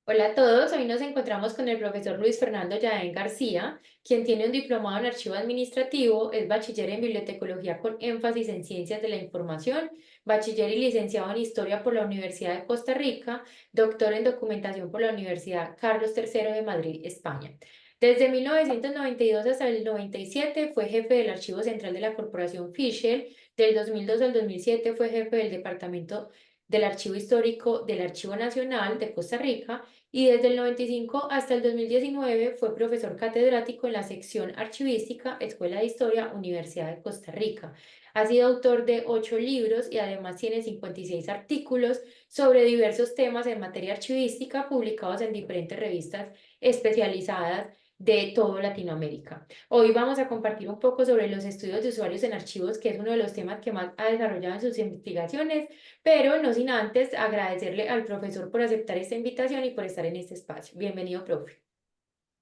Hola a todos, hoy nos encontramos con el profesor Luis Fernando Yaén García, quien tiene un diplomado en archivo administrativo, es bachiller en bibliotecología con énfasis en ciencias de la información, bachiller y licenciado en historia por la Universidad de Costa Rica, doctor en documentación por la Universidad Carlos III de Madrid, España. Desde 1992 hasta el 97 fue jefe del Archivo Central de la Corporación Fisher, del 2002 al 2007 fue jefe del Departamento del Archivo Histórico del Archivo Nacional de Costa Rica y desde el 95 hasta el 2019 fue profesor catedrático en la sección archivística, Escuela de Historia, Universidad de Costa Rica. Ha sido autor de 8 libros y además tiene 56 artículos sobre diversos temas en materia archivística publicados en diferentes revistas especializadas de todo Latinoamérica. Hoy vamos a compartir un poco sobre los estudios de usuarios en archivos, que es uno de los temas que más ha desarrollado en sus investigaciones, pero no sin antes agradecerle al profesor por aceptar esta invitación y por estar en este espacio. Bienvenido, profe.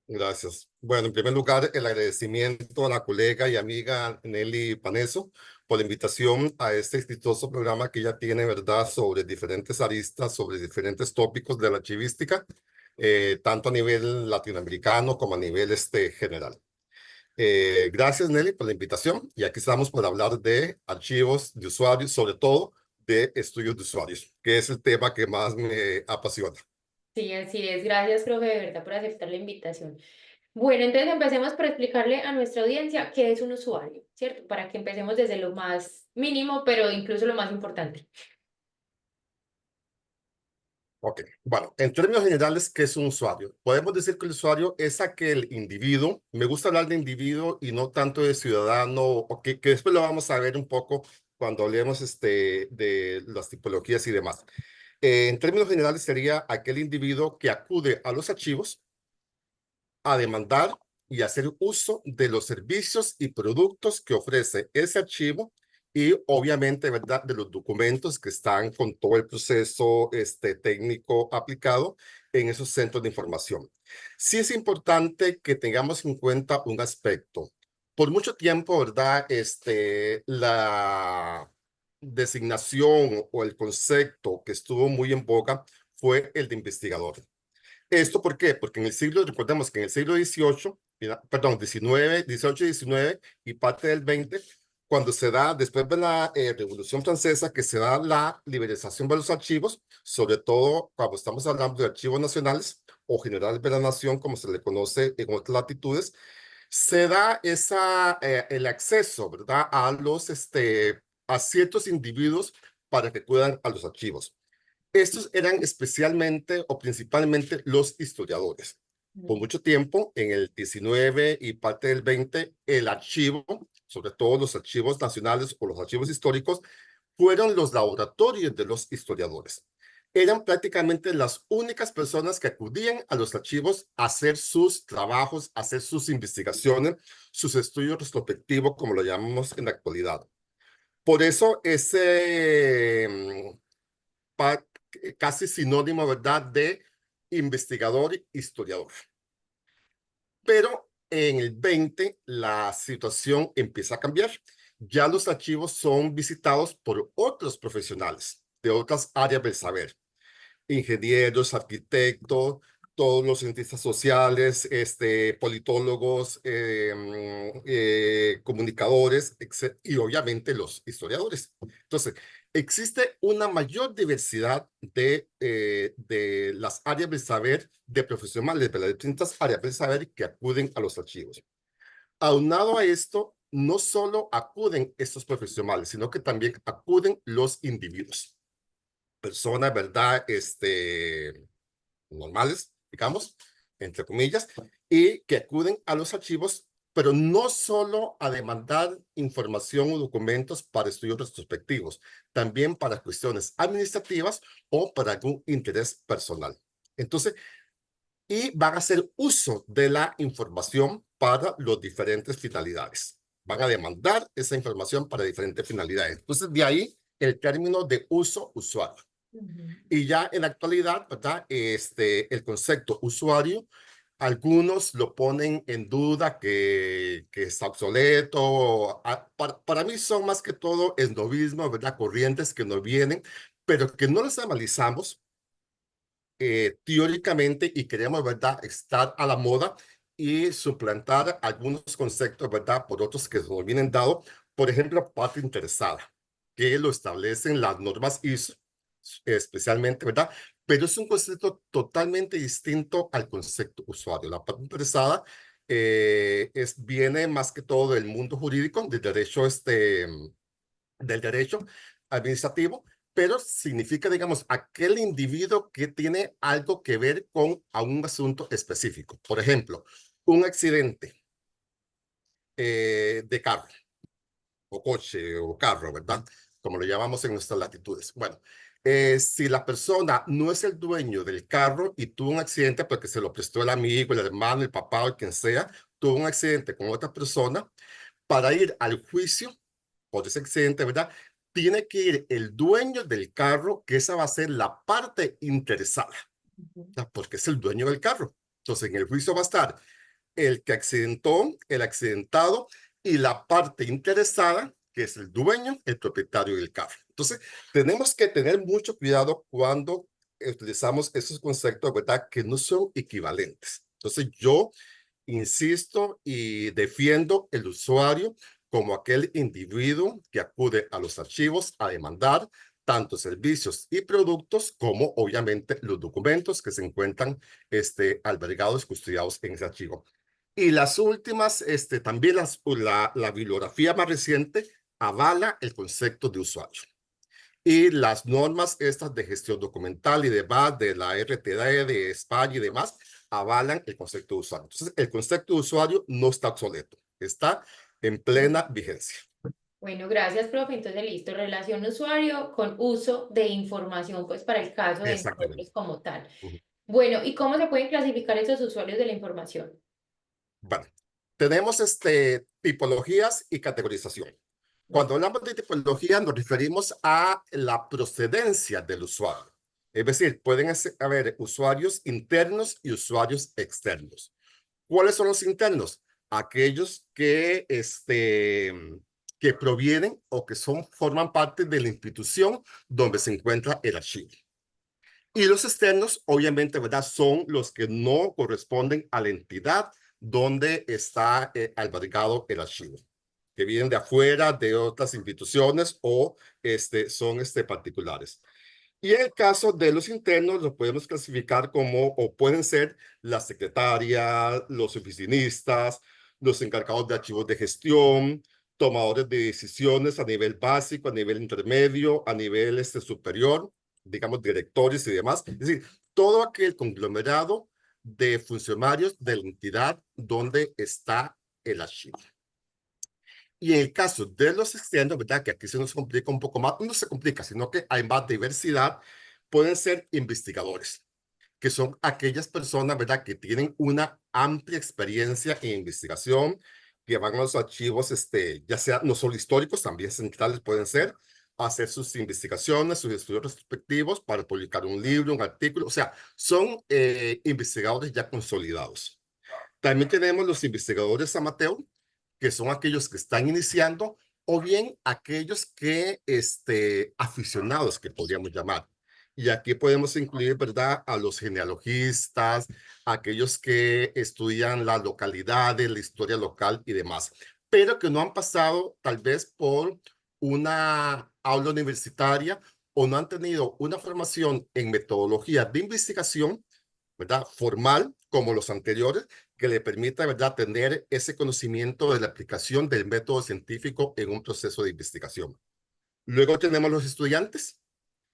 Gracias. Bueno, en primer lugar, el agradecimiento a la colega y amiga Nelly Paneso por la invitación a este exitoso programa que ella tiene, ¿verdad?, sobre diferentes aristas, sobre diferentes tópicos de la archivística, tanto a nivel latinoamericano como a nivel general. Gracias, Nelly, por la invitación. Y aquí estamos para hablar de archivos de usuarios, sobre todo de estudios de usuarios, que es el tema que más me apasiona. Sí, así es. Gracias, profe, de verdad, por aceptar la invitación. Bueno, entonces empecemos por explicarle a nuestra audiencia qué es un usuario, ¿cierto? Para que empecemos desde lo más mínimo, pero incluso lo más importante. Ok, bueno, en términos generales, ¿qué es un usuario? Podemos decir que el usuario es aquel individuo, me gusta hablar de individuo y no tanto de ciudadano, o que después lo vamos a ver un poco cuando hablemos de las tipologías y demás. En términos generales, sería aquel individuo que acude a los archivos a demandar y hacer uso de los servicios y productos que ofrece ese archivo y obviamente, ¿verdad?, de los documentos que están con todo el proceso técnico aplicado en esos centros de información. Sí es importante que tengamos en cuenta un aspecto. Por mucho tiempo, ¿verdad?, la designación o el concepto que estuvo muy en boga fue el de investigador. ¿Esto por qué? Porque en el siglo, recordemos que en el siglo XVIII, perdón, XIX, XVIII, XIX y parte del XX, cuando se da, después de la Revolución Francesa, que se da la liberalización de los archivos, sobre todo cuando estamos hablando de archivos nacionales o generales de la nación, como se le conoce en otras latitudes, se da el acceso, ¿verdad?, a ciertos individuos para que acudan a los archivos. Estos eran especialmente o principalmente los historiadores. Por Mm. mucho tiempo, en el 19 y parte del 20, el archivo, sobre todo los archivos nacionales o los archivos históricos, fueron los laboratorios de los historiadores. Eran prácticamente las únicas personas que acudían a los archivos a hacer sus trabajos, a hacer sus investigaciones, sus estudios retrospectivos, como lo llamamos en la actualidad. Por eso pa- casi sinónimo, ¿verdad?, de investigador e historiador. Pero en el 20 la situación empieza a cambiar. Ya los archivos son visitados por otros profesionales de otras áreas del saber, ingenieros, arquitectos, todos los cientistas sociales, politólogos, comunicadores, y obviamente los historiadores. Entonces, existe una mayor diversidad de las áreas del saber, de profesionales de las distintas áreas del saber que acuden a los archivos. Aunado a esto, no solo acuden estos profesionales, sino que también acuden los individuos, personas, ¿verdad?, normales, digamos, entre comillas, y que acuden a los archivos, pero no solo a demandar información o documentos para estudios retrospectivos, también para cuestiones administrativas o para algún interés personal. Entonces, y van a hacer uso de la información para las diferentes finalidades. Van a demandar esa información para diferentes finalidades. Entonces, de ahí el término de uso usuario. Ujú. Y ya en la actualidad, ¿verdad? El concepto usuario, algunos lo ponen en duda que está obsoleto. Para mí son más que todo esnovismo, ¿verdad? Corrientes que nos vienen, pero que no las analizamos teóricamente y queremos, ¿verdad?, estar a la moda y suplantar algunos conceptos, ¿verdad?, por otros que nos vienen dados. Por ejemplo, parte interesada, que lo establecen las normas ISO, especialmente, ¿verdad? Pero es un concepto totalmente distinto al concepto usuario. La parte interesada viene más que todo del mundo jurídico, del derecho administrativo, pero significa, digamos, aquel individuo que tiene algo que ver con a un asunto específico. Por ejemplo, un accidente de carro o coche o carro, ¿verdad? Como lo llamamos en nuestras latitudes. Bueno, si la persona no es el dueño del carro y tuvo un accidente porque se lo prestó el amigo, el hermano, el papá o el quien sea, tuvo un accidente con otra persona, para ir al juicio por ese accidente, ¿verdad? Tiene que ir el dueño del carro, que esa va a ser la parte interesada, Ujú. ¿verdad? Porque es el dueño del carro. Entonces, en el juicio va a estar el que accidentó, el accidentado y la parte interesada, que es el dueño, el propietario del carro. Entonces, tenemos que tener mucho cuidado cuando utilizamos esos conceptos, ¿verdad?, que no son equivalentes. Entonces, yo insisto y defiendo el usuario como aquel individuo que acude a los archivos a demandar tanto servicios y productos como obviamente los documentos que se encuentran albergados, custodiados en ese archivo. Y las últimas, también la bibliografía más reciente avala el concepto de usuario. Y las normas estas de gestión documental y demás, de la RTD, de España y demás, avalan el concepto de usuario. Entonces, el concepto de usuario no está obsoleto, está en plena vigencia. Bueno, gracias, profe. Entonces, listo, relación usuario con uso de información, pues para el caso de Exactamente. nosotros como tal. Ujú. Bueno, ¿y cómo se pueden clasificar esos usuarios de la información? Bueno, tenemos tipologías y categorización. Bueno, Cuando hablamos de tipología, nos referimos a la procedencia del usuario. Es decir, pueden haber usuarios internos y usuarios externos. ¿Cuáles son los internos? Aquellos que provienen o que forman parte de la institución donde se encuentra el archivo. Y los externos, obviamente, ¿verdad?, son los que no corresponden a la entidad donde está albergado el archivo, que vienen de afuera, de otras instituciones o son particulares. Y en el caso de los internos, los podemos clasificar como, o pueden ser la secretaria, los oficinistas, los encargados de archivos de gestión, tomadores de decisiones a nivel básico, a nivel intermedio, a nivel superior, digamos directores y demás. Es decir, todo aquel conglomerado de funcionarios de la entidad donde está el archivo. Y en el caso de los externos, ¿verdad?, que aquí se nos complica un poco más, no se complica, sino que hay más diversidad, pueden ser investigadores, que son aquellas personas, ¿verdad?, que tienen una amplia experiencia en investigación, que van a los archivos, ya sea no solo históricos, también centrales pueden ser, a hacer sus investigaciones, sus estudios respectivos para publicar un libro, un artículo, o sea, son investigadores ya consolidados. También tenemos los investigadores amateur, que son aquellos que están iniciando, o bien aquellos aficionados, que podríamos llamar. Y aquí podemos incluir, ¿verdad?, a los genealogistas, aquellos que estudian las localidades, la historia local y demás, pero que no han pasado tal vez por una aula universitaria o no han tenido una formación en metodología de investigación, ¿verdad?, formal, como los anteriores, que le permita, ¿verdad?, tener ese conocimiento de la aplicación del método científico en un proceso de investigación. Luego tenemos los estudiantes,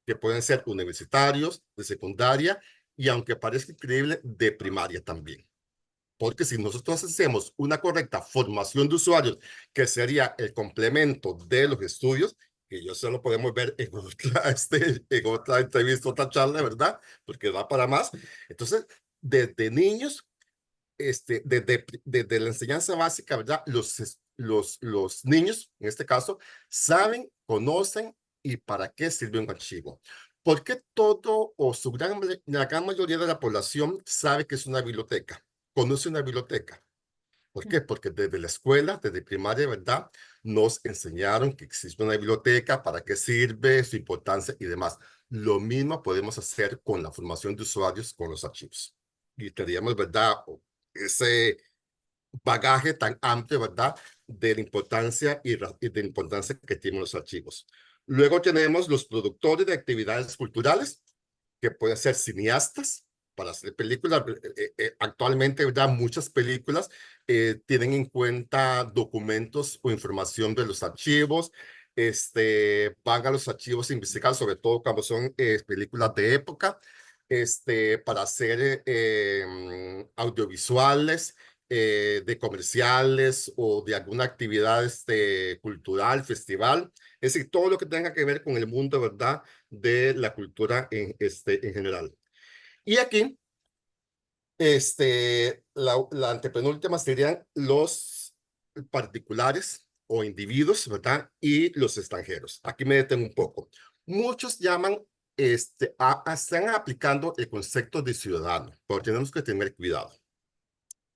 que pueden ser universitarios, de secundaria, y aunque parezca increíble, de primaria también. Porque si nosotros hacemos una correcta formación de usuarios, que sería el complemento de los estudios, que yo solo podemos ver en otra, en otra entrevista, otra charla, ¿verdad? Porque da para más. Entonces, desde niños, desde la enseñanza básica, ¿verdad? Los niños, en este caso, saben, conocen y para qué sirve un archivo. Porque todo o la gran mayoría de la población sabe que es una biblioteca, conoce una biblioteca. ¿Por qué? Porque desde la escuela, desde primaria, ¿verdad?, nos enseñaron que existe una biblioteca, para qué sirve, su importancia y demás. Lo mismo podemos hacer con la formación de usuarios con los archivos. Y tendríamos, ¿verdad? Ese bagaje tan amplio, ¿verdad? De la importancia y de la importancia que tienen los archivos. Luego tenemos los productores de actividades culturales, que pueden ser cineastas para hacer películas. Actualmente, ¿verdad? Muchas películas tienen en cuenta documentos o información de los archivos. Van a los archivos a investigar, sobre todo cuando son películas de época, para hacer audiovisuales, de comerciales o de alguna actividad cultural, festival. Es decir, todo lo que tenga que ver con el mundo, ¿verdad? De la cultura en general. Y aquí, la antepenúltima serían los particulares o individuos, ¿verdad? Y los extranjeros. Aquí me detengo un poco. Muchos llaman, están aplicando el concepto de ciudadano, pero tenemos que tener cuidado.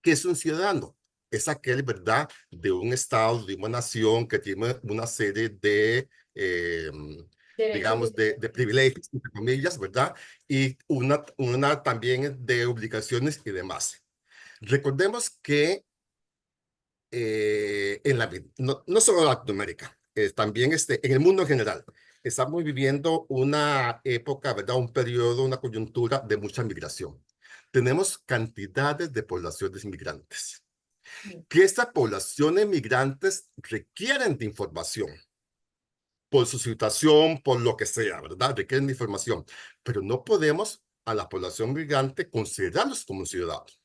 ¿Qué es un ciudadano? Es aquel, ¿verdad?, de un estado, de una nación que tiene una serie de, Derechos y digamos, de privilegios, entre comillas, ¿verdad? Y una también de obligaciones y demás. Recordemos que no solo en Latinoamérica, también en el mundo en general, estamos viviendo una época, ¿verdad? Un periodo, una coyuntura de mucha migración. Tenemos cantidades de poblaciones migrantes. derechos. Que estas poblaciones migrantes requieren de información por su situación, por lo que sea, ¿verdad? Requieren de información, pero no podemos a la población migrante considerarlos como ciudadanos.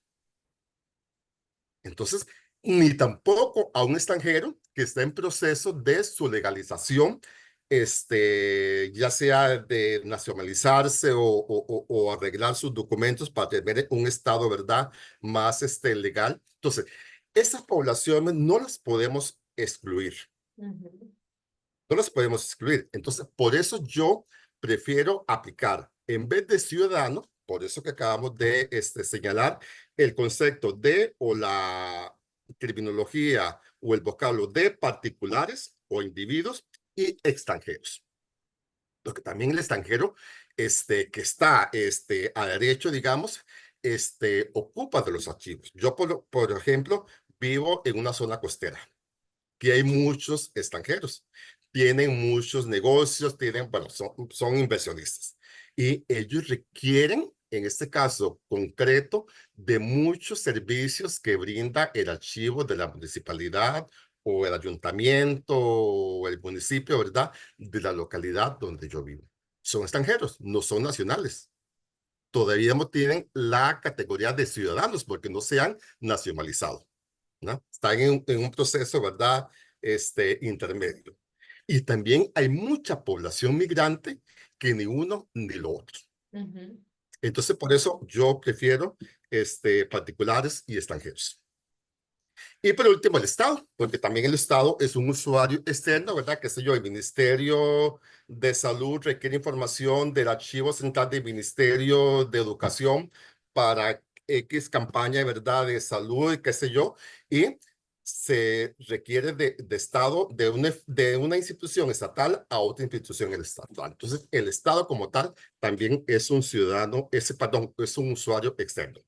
Entonces, ni tampoco a un extranjero que está en proceso de su legalización, ya sea de nacionalizarse o arreglar sus documentos para tener un estado, ¿verdad?, más legal. Entonces, esas poblaciones no las podemos excluir, Ujú. no las podemos excluir. Entonces, por eso yo prefiero aplicar, en vez de ciudadano, por eso que acabamos de señalar, el concepto de o la terminología o el vocablo de particulares o individuos y extranjeros. Porque también el extranjero, que está a derecho, digamos, ocupa de los archivos. Yo, por ejemplo, vivo en una zona costera que hay muchos extranjeros. Tienen muchos negocios, bueno, son inversionistas. Y ellos requieren, en este caso concreto, de muchos servicios que brinda el archivo de la municipalidad o el ayuntamiento o el municipio, ¿verdad? De la localidad donde yo vivo. Son extranjeros, no son nacionales. Todavía no tienen la categoría de ciudadanos porque no se han nacionalizado, ¿no? Están en un proceso, ¿verdad? Intermedio. Y también hay mucha población migrante que ni uno ni lo otro. Ujú. Entonces, por eso yo prefiero particulares y extranjeros. Y por último, el Estado, porque también el Estado es un usuario externo, ¿verdad? Qué sé yo, el Ministerio de Salud requiere información del Archivo Central del Ministerio de Educación para X campaña, ¿verdad? De salud, y qué sé yo, y se requiere de Estado, de una institución estatal a otra institución estatal. Entonces, el Estado como tal también es un ciudadano, perdón, es un usuario externo.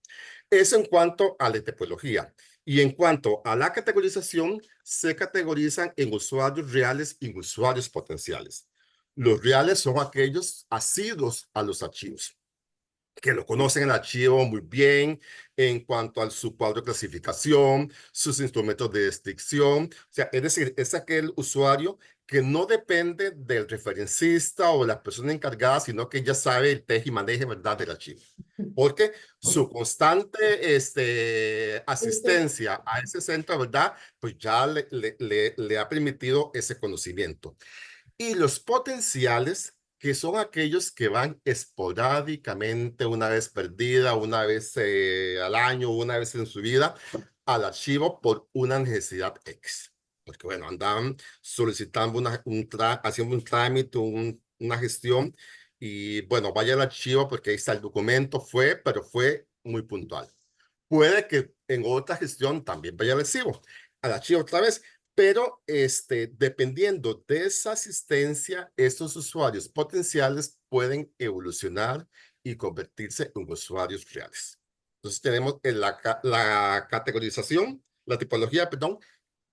Eso en cuanto a la tipología. Y en cuanto a la categorización, se categorizan en usuarios reales y usuarios potenciales. Los reales son aquellos asiduos a los archivos, que lo conocen el archivo muy bien en cuanto a su cuadro de clasificación, sus instrumentos de descripción. O sea, es decir, es aquel usuario que no depende del referencista o la persona encargada, sino que ya sabe el teje y maneje, ¿verdad?, del archivo. Porque su constante Eso. asistencia a ese centro, ¿verdad?, pues ya le ha permitido ese conocimiento. Y los potenciales, que son aquellos que van esporádicamente, una vez perdida, una vez al año, una vez en su vida, al archivo por una necesidad X. Porque, bueno, andaban solicitando haciendo un trámite, una gestión, y bueno, vaya al archivo porque ahí está el documento, pero fue muy puntual. Puede que en otra gestión también vaya al archivo otra vez, Pero dependiendo de esa asistencia, estos usuarios potenciales pueden evolucionar y convertirse en usuarios reales. Entonces tenemos la categorización, la tipología, perdón,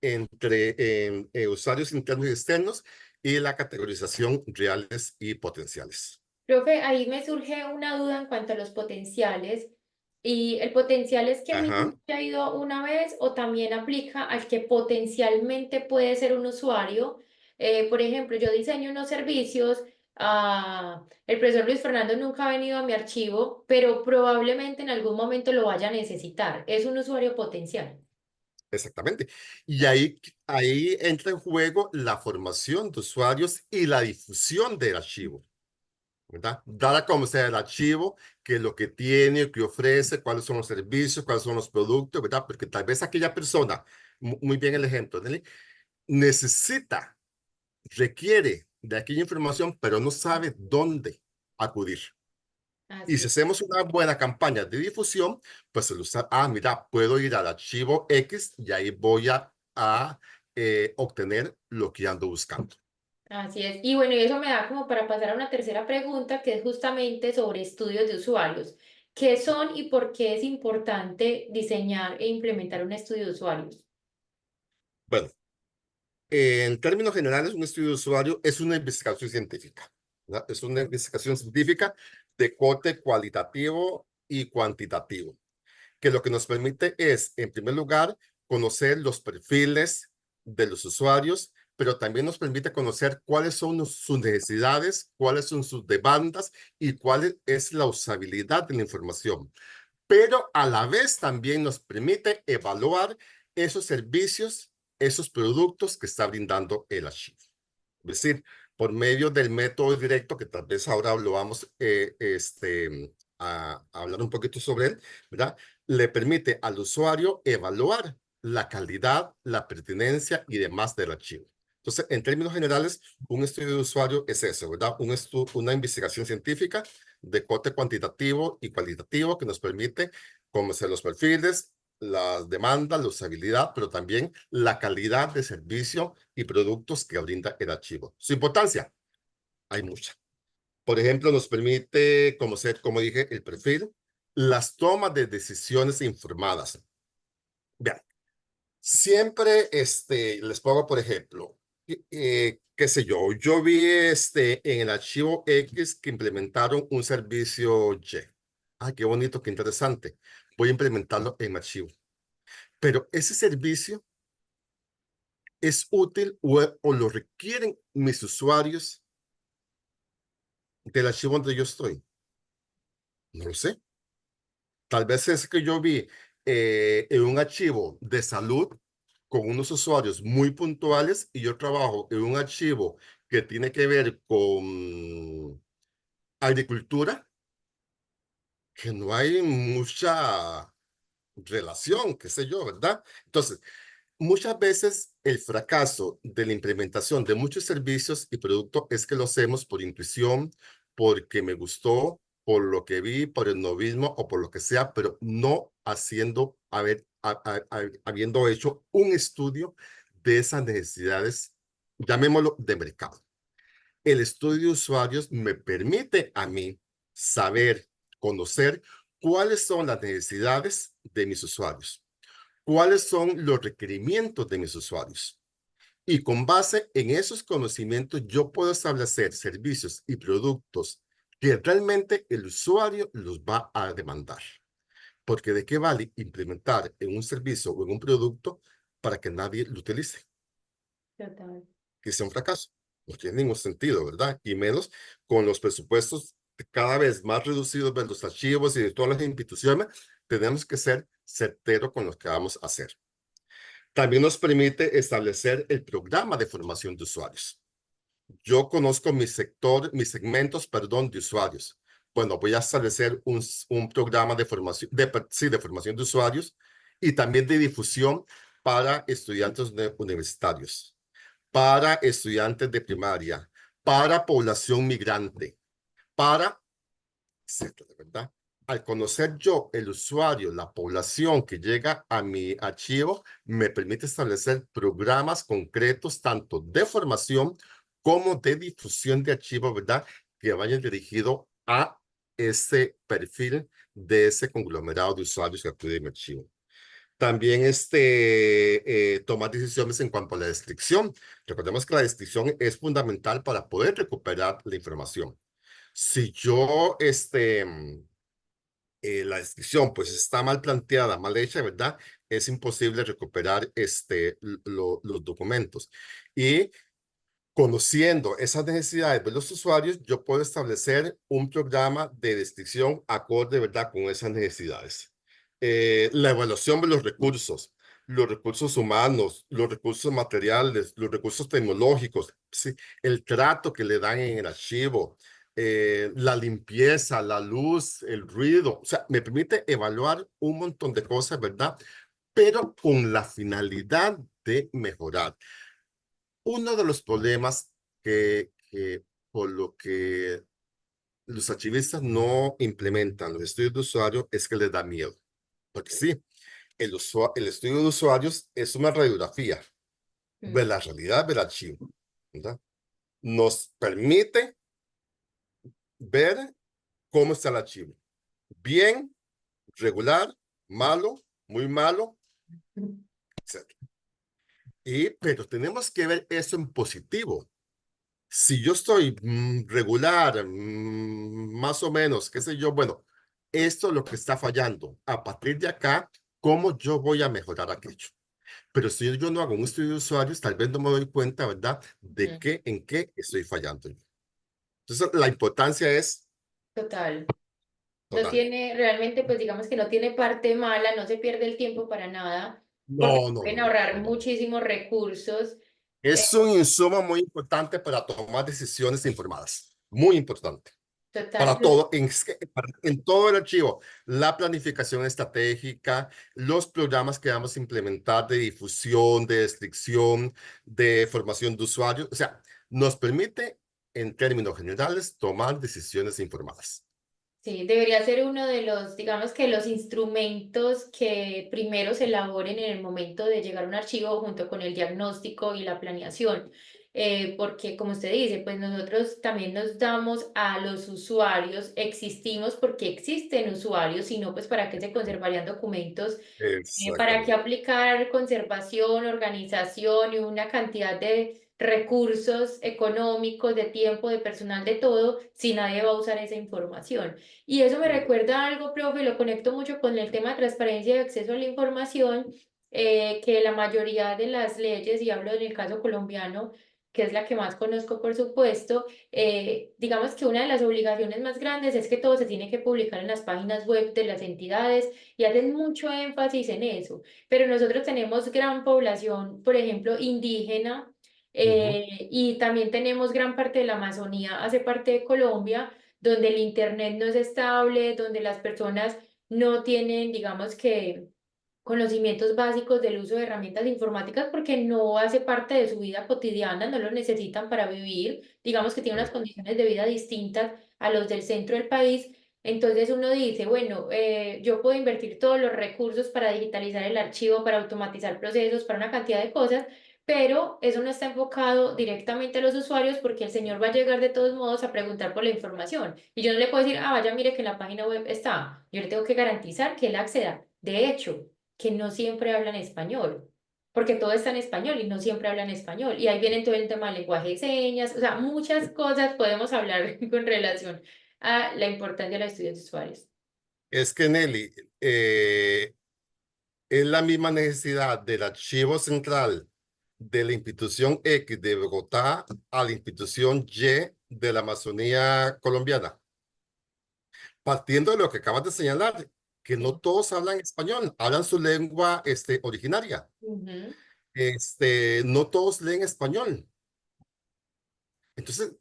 entre usuarios internos y externos y la categorización reales y potenciales. Profe, ahí me surge una duda en cuanto a los potenciales. ¿Y el potencial es que el niño Ajá, haya ido una vez o también aplica al que potencialmente puede ser un usuario? Por ejemplo, yo diseño unos servicios, el profesor Luis Fernando nunca ha venido a mi archivo, pero probablemente en algún momento lo vaya a necesitar. Es un usuario potencial. exactamente. Y ahí entra en juego la formación de usuarios y la difusión del archivo. ¿Verdad? Dar a conocer el archivo, qué es lo que tiene, qué ofrece, cuáles son los servicios, cuáles son los productos, ¿verdad? Porque tal vez aquella persona, muy bien el ejemplo, Nelly, necesita, requiere de aquella información, pero no sabe dónde acudir. Y Así si es. hacemos una buena campaña de difusión, pues el usuario, mira, puedo ir al archivo X y ahí voy a obtener lo que ando buscando. Así es. Y bueno, y eso me da como para pasar a una tercera pregunta, que es justamente sobre estudios de usuarios. ¿Qué son y por qué es importante diseñar e implementar un estudio de usuarios? Bueno, en términos generales, un estudio de usuario es una investigación científica, ¿verdad? Es una investigación científica de corte cualitativo y cuantitativo, que lo que nos permite es, en primer lugar, conocer los perfiles de los usuarios, pero también nos permite conocer cuáles son sus necesidades, cuáles son sus demandas y cuál es la usabilidad de la información. Pero a la vez también nos permite evaluar esos servicios, esos productos que está brindando el archivo. Es decir, por medio del método directo, que tal vez ahora lo vamos a hablar un poquito sobre él, ¿verdad? Le permite al usuario evaluar la calidad, la pertinencia y demás del archivo. Entonces, en términos generales, un estudio de usuario es eso, ¿verdad? Una investigación científica de corte cuantitativo y cualitativo que nos permite conocer los perfiles, las demandas, la usabilidad, pero también la calidad de servicio y productos que brinda el archivo. Su importancia, hay mucha. Por ejemplo, nos permite conocer, como dije, el perfil, las tomas de decisiones informadas. Vean, siempre les pongo, por ejemplo, qué sé yo vi en el archivo X que implementaron un servicio Y. Ah, qué bonito, qué interesante. Voy a implementarlo en mi archivo. Pero ese servicio es útil o lo requieren mis usuarios del archivo donde yo estoy. No lo sé. Tal vez es que yo vi en un archivo de salud con unos usuarios muy puntuales y yo trabajo en un archivo que tiene que ver con agricultura, que no hay mucha relación, qué sé yo, ¿verdad? Entonces, muchas veces el fracaso de la implementación de muchos servicios y productos es que lo hacemos por intuición, porque me gustó, por lo que vi, por el novismo o por lo que sea, pero no habiendo hecho un estudio de esas necesidades, llamémoslo de mercado. El estudio de usuarios me permite a mí saber, conocer cuáles son las necesidades de mis usuarios, cuáles son los requerimientos de mis usuarios. Y con base en esos conocimientos, yo puedo establecer servicios y productos que realmente el usuario los va a demandar. Porque ¿de qué vale implementar en un servicio o en un producto para que nadie lo utilice? Total. Que sea un fracaso. No tiene ningún sentido, ¿verdad? Y menos con los presupuestos cada vez más reducidos de los archivos y de todas las instituciones, tenemos que ser certeros con lo que vamos a hacer. También nos permite establecer el programa de formación de usuarios. Yo conozco mi sector, mis segmentos, perdón, de usuarios. Bueno, voy a establecer un programa de formación, sí, de formación de usuarios y también de difusión para estudiantes universitarios, para estudiantes de primaria, para población migrante, para, etcétera, ¿verdad? al conocer yo el usuario, la población que llega a mi archivo, me permite establecer programas concretos, tanto de formación como de difusión de archivos, ¿verdad? Que vayan dirigidos a ese perfil de ese conglomerado de usuarios que acude a mi archivo. También tomar decisiones en cuanto a la descripción. Recordemos que la descripción es fundamental para poder recuperar la información. Si yo, la descripción pues está mal planteada, mal hecha, ¿verdad? Es imposible recuperar los documentos. Y conociendo esas necesidades de los usuarios, yo puedo establecer un programa de descripción acorde, ¿verdad?, con esas necesidades. La evaluación de los recursos humanos, los recursos materiales, los recursos tecnológicos, ¿sí? El trato que le dan en el archivo, la limpieza, la luz, el ruido. O sea, me permite evaluar un montón de cosas, ¿verdad? Pero con la finalidad de mejorar. Uno de los problemas por lo que los archivistas no implementan los estudios de usuario es que les da miedo. Porque sí, el estudio de usuarios es una radiografía de Mm. la realidad del archivo, ¿verdad? Nos permite ver cómo está el archivo. Bien, regular, malo, muy malo, etc. Pero tenemos que ver eso en positivo. Si yo estoy regular, más o menos, qué sé yo, bueno, esto es lo que está fallando. A partir de acá, ¿cómo yo voy a mejorar aquello? Pero si yo no hago un estudio de usuarios, tal vez no me doy cuenta, ¿verdad?, de Mm. en qué estoy fallando. Entonces, la importancia es Total. No total. tiene, realmente, pues digamos que no tiene parte mala, no se pierde el tiempo para nada, porque No, no, pueden no, no, ahorrar no. muchísimos recursos. Es un insumo muy importante para tomar decisiones informadas. Muy importante. Total. Para todo, en todo el archivo, la planificación estratégica, los programas que vamos a implementar de difusión, de descripción, de formación de usuarios, o sea, nos permite, en términos generales, tomar decisiones informadas. Sí, debería ser uno de los, digamos que los instrumentos que primero se elaboren en el momento de llegar a un archivo junto con el diagnóstico y la planeación. Porque como usted dice, pues nosotros también nos damos a los usuarios, existimos porque existen usuarios, sino pues para qué se conservarían documentos, para qué Exactamente. aplicar conservación, organización y una cantidad de recursos económicos, de tiempo, de personal, de todo, si nadie va a usar esa información. Y eso me recuerda algo, profe, lo conecto mucho con el tema de transparencia y acceso a la información, que la mayoría de las leyes, y hablo del caso colombiano, que es la que más conozco, por supuesto, digamos que una de las obligaciones más grandes es que todo se tiene que publicar en las páginas web de las entidades y hacen mucho énfasis en eso. Pero nosotros tenemos gran población, por ejemplo, indígena, Ujú. y también tenemos gran parte de la Amazonía, hace parte de Colombia donde el internet no es estable, donde las personas no tienen, digamos que, conocimientos básicos del uso de herramientas informáticas porque no hace parte de su vida cotidiana, no lo necesitan para vivir, digamos que tienen unas condiciones de vida distintas a los del centro del país. Entonces uno dice, bueno, yo puedo invertir todos los recursos para digitalizar el archivo, para automatizar procesos, para una cantidad de cosas, pero eso no está enfocado directamente a los usuarios porque el señor va a llegar de todos modos a preguntar por la información. Y yo no le puedo decir, ah, vaya, mire que en la página web está. Yo le tengo que garantizar que él acceda. De hecho, que no siempre hablan español, porque todo está en español y no siempre hablan español. Y ahí viene todo el tema del lenguaje de señas, o sea, muchas cosas podemos hablar con relación a la importancia de los estudios de usuarios. Es que, Nelly, es la misma necesidad del archivo central de la institución X de Bogotá a la institución Y de la Amazonía colombiana. Partiendo de lo que acabas de señalar, que no Sí. todos hablan español, hablan su lengua originaria. Ujú. No todos leen español. Entonces,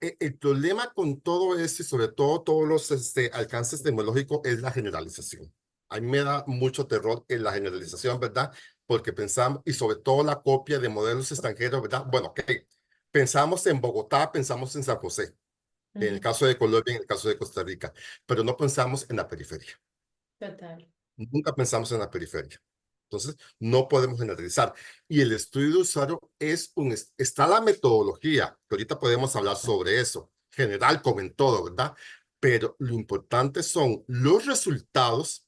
el problema con todo esto y sobre todo todos los alcances tecnológicos es la generalización. A mí me da mucho terror en la generalización, ¿verdad? Porque pensamos, y sobre todo la copia de modelos extranjeros, ¿verdad? Bueno, ok, pensamos en Bogotá, pensamos en San José. En el Ujú, caso de Colombia, en el caso de Costa Rica, pero no pensamos en la periferia. total. Nunca pensamos en la periferia. Entonces, no podemos generalizar. Y el estudio de usuario está la metodología, que ahorita podemos hablar sobre eso, general como en todo, ¿verdad? Pero lo importante son los resultados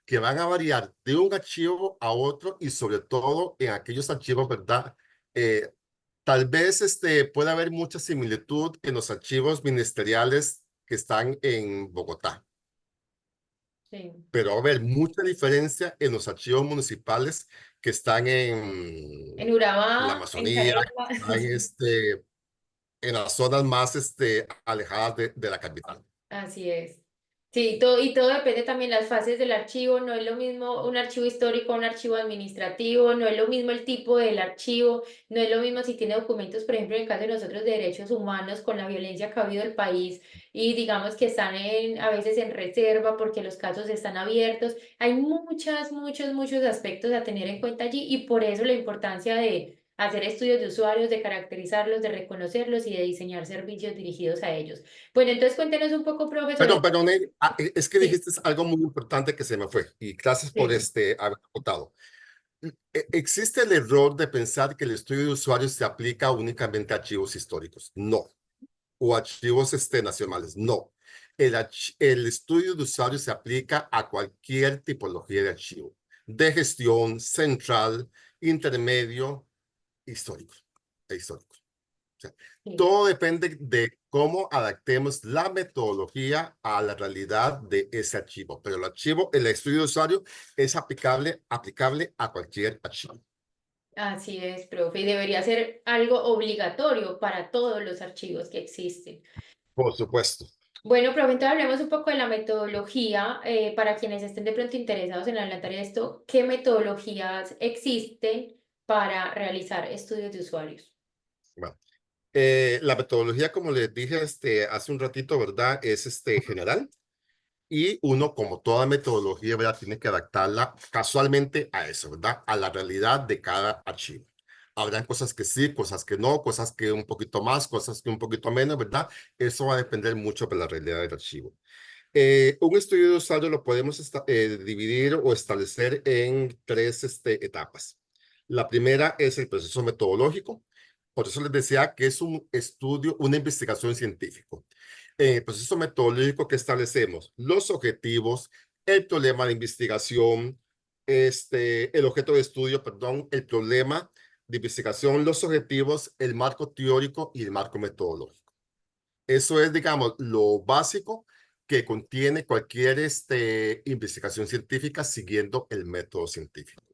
que van a variar de un archivo a otro y sobre todo en aquellos archivos, ¿verdad? Eh, Tal vez pueda haber mucha similitud en los archivos ministeriales que están en Bogotá, Sí. pero va a haber mucha diferencia en los archivos municipales que están En en la Urabá, en Amazonía, Caleta. que están en las zonas más alejadas de la capital. Así es. Sí, y todo depende también las fases del archivo. No es lo mismo un archivo histórico, un archivo administrativo, no es lo mismo el tipo del archivo, no es lo mismo si tiene documentos, por ejemplo, en el caso de nosotros de derechos humanos, con la violencia que ha habido en el país y digamos que están a veces en reserva porque los casos están abiertos. Hay muchos aspectos a tener en cuenta allí y por eso la importancia de hacer estudios de usuarios, de caracterizarlos, de reconocerlos y de diseñar servicios dirigidos a ellos. Bueno, entonces cuéntenos un poco, profe, sobre... Perdón, Ney, es que Sí, dijiste algo muy importante que se me fue y gracias por sí, haber contado. ¿Existe el error de pensar que el estudio de usuarios se aplica únicamente a archivos históricos? No. O archivos nacionales. No. El estudio de usuarios se aplica a cualquier tipología de archivo, de gestión, central, intermedio, histórico e histórico. O sea, sí. todo depende de cómo adaptemos la metodología a la realidad de ese archivo. Pero el estudio de usuario es aplicable a cualquier archivo. Así es, profe, y debería ser algo obligatorio para todos los archivos que existen. Por supuesto. Bueno, profe, entonces hablemos un poco de la metodología para quienes estén de pronto interesados en adelantar esto. ¿Qué metodologías existen para realizar estudios de usuarios? Bueno, la metodología, como les dije hace un ratito, ¿verdad? Es general. Y uno, como toda metodología, ¿verdad? Tiene que adaptarla casualmente a eso, ¿verdad? A la realidad de cada archivo. Habrán cosas que sí, cosas que no, cosas que un poquito más, cosas que un poquito menos, ¿verdad? Eso va a depender mucho de la realidad del archivo. Un estudio de usuario lo podemos dividir o establecer en tres etapas. La primera es el proceso metodológico. Por eso les decía que es un estudio, una investigación científica. En el proceso metodológico que establecemos los objetivos, el problema de investigación, el objeto de estudio, perdón, el problema de investigación, los objetivos, el marco teórico y el marco metodológico. Eso es, digamos, lo básico que contiene cualquier investigación científica siguiendo el método científico.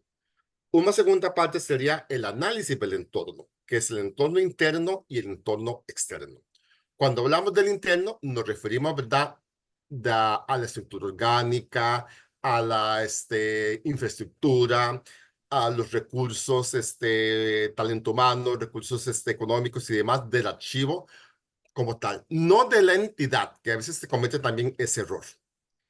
Una segunda parte sería el análisis del entorno, que es el entorno interno y el entorno externo. Cuando hablamos del interno, nos referimos, ¿verdad?, a la estructura orgánica, a la infraestructura, a los recursos, talento humano, recursos económicos y demás del archivo como tal, no de la entidad, que a veces se comete también ese error.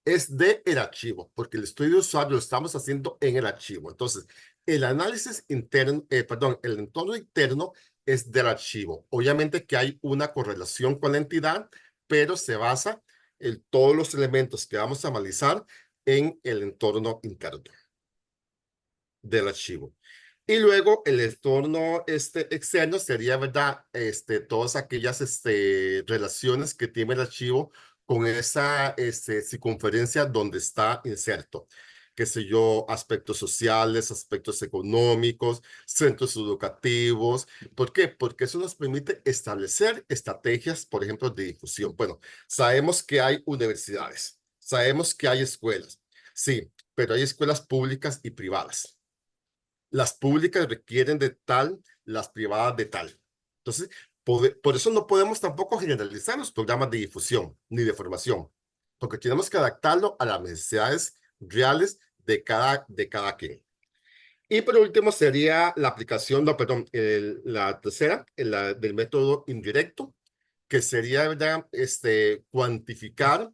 Es de el archivo, porque el estudio de usuario lo estamos haciendo en el archivo. Entonces, el análisis interno, perdón, el entorno interno es del archivo. Obviamente que hay una correlación con la entidad, pero se basa en todos los elementos que vamos a analizar en el entorno interno del archivo. Y luego el entorno externo sería, ¿verdad? Todas aquellas relaciones que tiene el archivo con esa circunferencia donde está inserto. Qué sé yo, aspectos sociales, aspectos económicos, centros educativos. ¿Por qué? Porque eso nos permite establecer estrategias, por ejemplo, de difusión. Bueno, sabemos que hay universidades, sabemos que hay escuelas, sí, pero hay escuelas públicas y privadas. Las públicas requieren de tal, las privadas de tal. Entonces, por eso no podemos tampoco generalizar los programas de difusión ni de formación, porque tenemos que adaptarlo a las necesidades reales de cada quien. Y por último sería la aplicación, no, perdón, la tercera, del método indirecto, que sería, ¿verdad? Cuantificar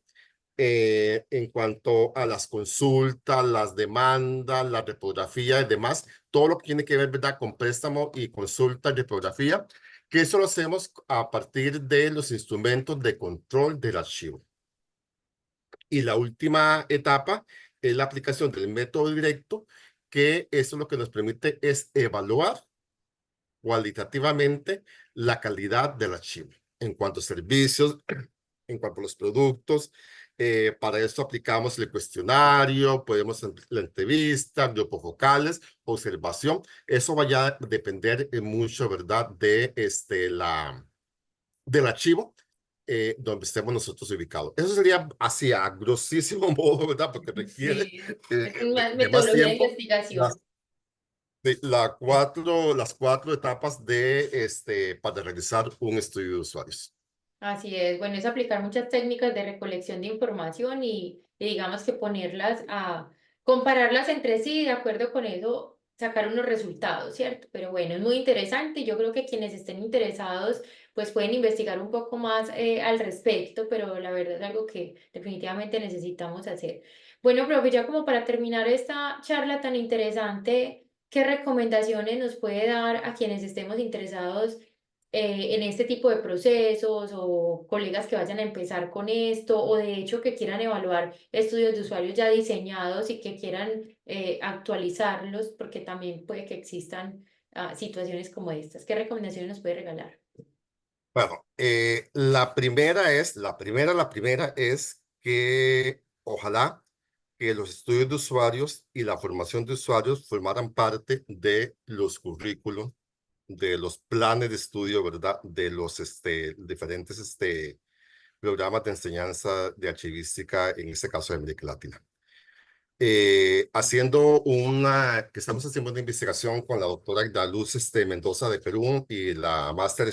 en cuanto a las consultas, las demandas, la reprografía y demás, todo lo que tiene que ver, ¿verdad?, con préstamo y consulta, reprografía, que eso lo hacemos a partir de los instrumentos de control del archivo. Y la última etapa es la aplicación del método directo, que eso lo que nos permite es evaluar cualitativamente la calidad del archivo en cuanto a servicios, en cuanto a los productos. Para esto aplicamos el cuestionario, podemos la entrevista, grupos vocales, observación. Eso va a depender mucho, ¿verdad?, de del archivo donde estemos nosotros ubicados. Eso sería así a grosísimo modo, ¿verdad? Porque requiere Sí, es una de más metodología de tiempo. investigación. Las cuatro etapas para realizar un estudio de usuarios. Así es, bueno, es aplicar muchas técnicas de recolección de información y digamos que ponerlas a compararlas entre sí y de acuerdo con eso sacar unos resultados, ¿cierto? Pero bueno, es muy interesante. Yo creo que quienes estén interesados pues pueden investigar un poco más al respecto, pero la verdad es algo que definitivamente necesitamos hacer. Bueno, profe, ya como para terminar esta charla tan interesante, ¿qué recomendaciones nos puede dar a quienes estemos interesados en este tipo de procesos o colegas que vayan a empezar con esto o de hecho que quieran evaluar estudios de usuarios ya diseñados y que quieran actualizarlos porque también puede que existan situaciones como estas? ¿Qué recomendaciones nos puede regalar? Bueno, la primera es que ojalá que los estudios de usuarios y la formación de usuarios formaran parte de los currículos, de los planes de estudio, ¿verdad? De los diferentes programas de enseñanza de archivística, en este caso de América Latina. Que estamos haciendo una investigación con la doctora Daluz Mendoza de Perú y la máster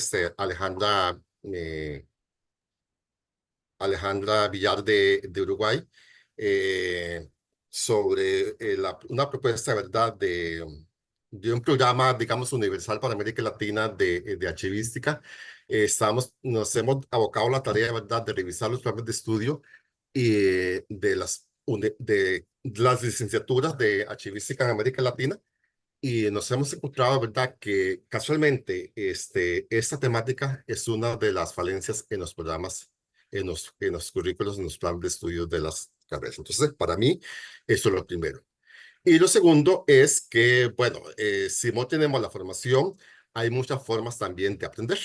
Alejandra Villar de Uruguay, eh, sobre una propuesta, ¿verdad?, de un programa, digamos, universal para América Latina de archivística. Nos hemos abocado a la tarea, ¿verdad?, de revisar los planes de estudio y de las licenciaturas de archivística en América Latina. Y nos hemos encontrado, ¿verdad?, que casualmente esta temática es una de las falencias en los programas, en los currículos, en los planes de estudio de las carreras. Entonces, para mí, eso es lo primero. Y lo segundo es que, bueno, si no tenemos la formación, hay muchas formas también de aprender.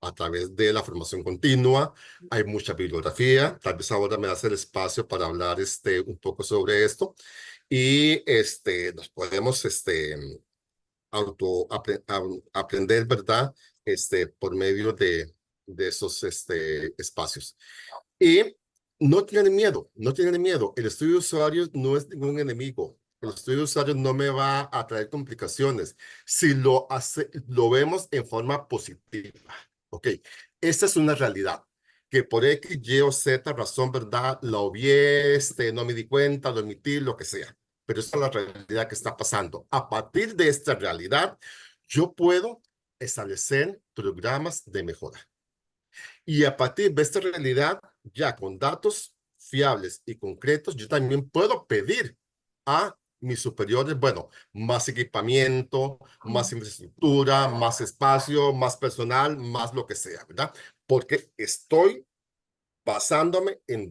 A través de la formación continua, hay mucha bibliografía. Tal vez ahora me das el espacio para hablar un poco sobre esto. Y nos podemos aprender, ¿verdad? Por medio de esos espacios. Y no tienen miedo, no tienen miedo. El estudio de usuarios no es ningún enemigo. El estudio de usuarios no me va a traer complicaciones si lo vemos en forma positiva. Ok, esta es una realidad que por X, Y o Z razón, ¿verdad? La obvié, no me di cuenta, lo omití, lo que sea. Pero esta es la realidad que está pasando. A partir de esta realidad, yo puedo establecer programas de mejora. Y a partir de esta realidad, ya con datos fiables y concretos, yo también puedo pedir a mis superiores, bueno, más equipamiento, más infraestructura, más espacio, más personal, más lo que sea, ¿verdad? Porque estoy basándome en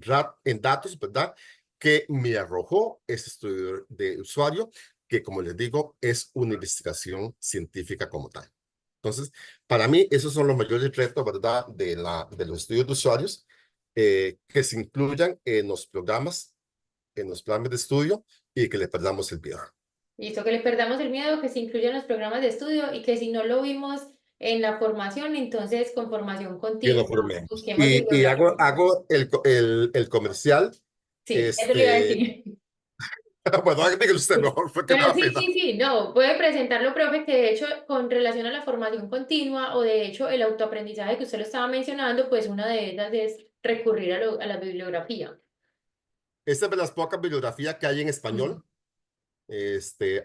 datos, ¿verdad? Que me arrojó ese estudio de usuario, que como les digo, es una investigación científica como tal. Entonces, para mí, esos son los mayores retos, ¿verdad?, de los estudios de usuarios, que se incluyan en los programas, en los planes de estudio y que le perdamos el miedo. Listo, que le perdamos el miedo, que se incluyan los programas de estudio y que si no lo vimos en la formación, entonces con formación Que lo continua, formemos. busquemos Y bibliografía. hago el comercial. Sí, eso le iba a Este, decir. bueno, hágame usted Sí. mejor, fue que me Pero da sí, pena. sí, sí, no, puede presentarlo, profe, que de hecho con relación a la formación continua o de hecho el autoaprendizaje que usted lo estaba mencionando, pues una de ellas es recurrir a la bibliografía. Esta es de las pocas bibliografías que hay en Mm. español.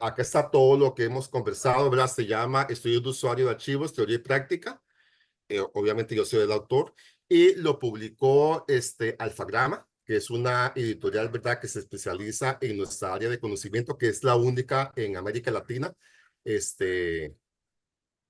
Acá está todo lo que hemos conversado, ¿verdad? Se llama Estudios de Usuario de Archivos, Teoría y Práctica. Obviamente yo soy el autor. Y lo publicó Alfagrama, que es una editorial, ¿verdad?, que se especializa en nuestra área de conocimiento, que es la única en América Latina. Este,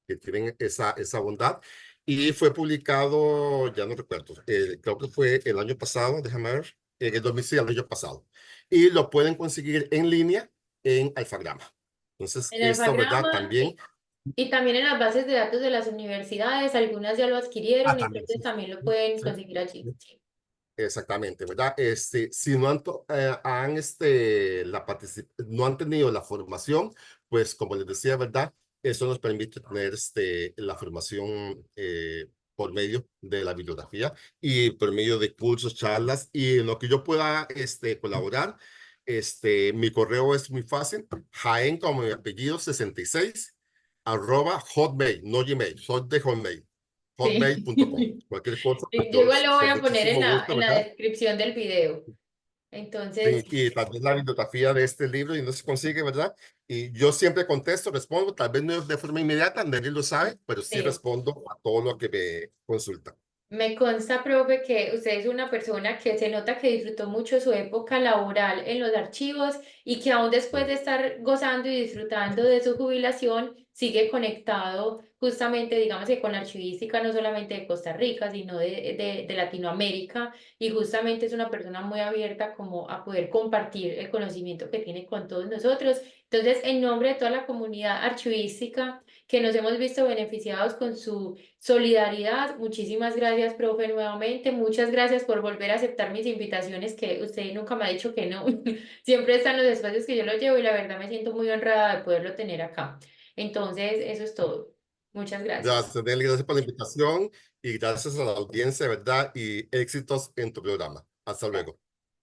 que tienen esa bondad. Y fue publicado, ya no recuerdo, creo que fue el año pasado, déjame ver, en el 2006, el año pasado. Y lo pueden conseguir en línea en Alfagrama. Entonces, En esto, ¿verdad? Alfagrama También. y también en las bases de datos de las universidades, algunas ya lo adquirieron, También, entonces sí, también lo pueden sí, conseguir allí. sí. Exactamente, ¿verdad? Si no no han tenido la formación, pues como les decía, ¿verdad? Eso nos permite tener la formación por medio de la bibliografía y por medio de cursos, charlas y en lo que yo pueda colaborar. Mi correo es muy fácil, Jaén como mi apellido 66 @ hotmail, no Gmail, soy de Hotmail, hotmail.com. Sí. Cualquier cosa, pues Yo yo igual lo voy con a poner muchísimo en gusto, la ¿verdad? descripción del video. Entonces, Sí, y tal vez la bibliografía de este libro y no se consigue, ¿verdad? Y yo siempre contesto, respondo, tal vez no de forma inmediata, nadie lo sabe, pero sí sí. respondo a todo lo que me consulta. Me consta, profe, que usted es una persona que se nota que disfrutó mucho su época laboral en los archivos y que aún después de estar gozando y disfrutando de su jubilación, sigue conectado justamente, digamos que con la archivística no solamente de Costa Rica, sino de Latinoamérica y justamente es una persona muy abierta como a poder compartir el conocimiento que tiene con todos nosotros. Entonces, en nombre de toda la comunidad archivística que nos hemos visto beneficiados con su solidaridad. Muchísimas gracias, profe, nuevamente. Muchas gracias por volver a aceptar mis invitaciones, que usted nunca me ha dicho que no. Siempre están los espacios que yo lo llevo y la verdad me siento muy honrada de poderlo tener acá. Entonces, eso es todo. Muchas gracias. Gracias, Nelly, gracias por la invitación y gracias a la audiencia, ¿verdad? Y éxitos en tu programa. Hasta luego.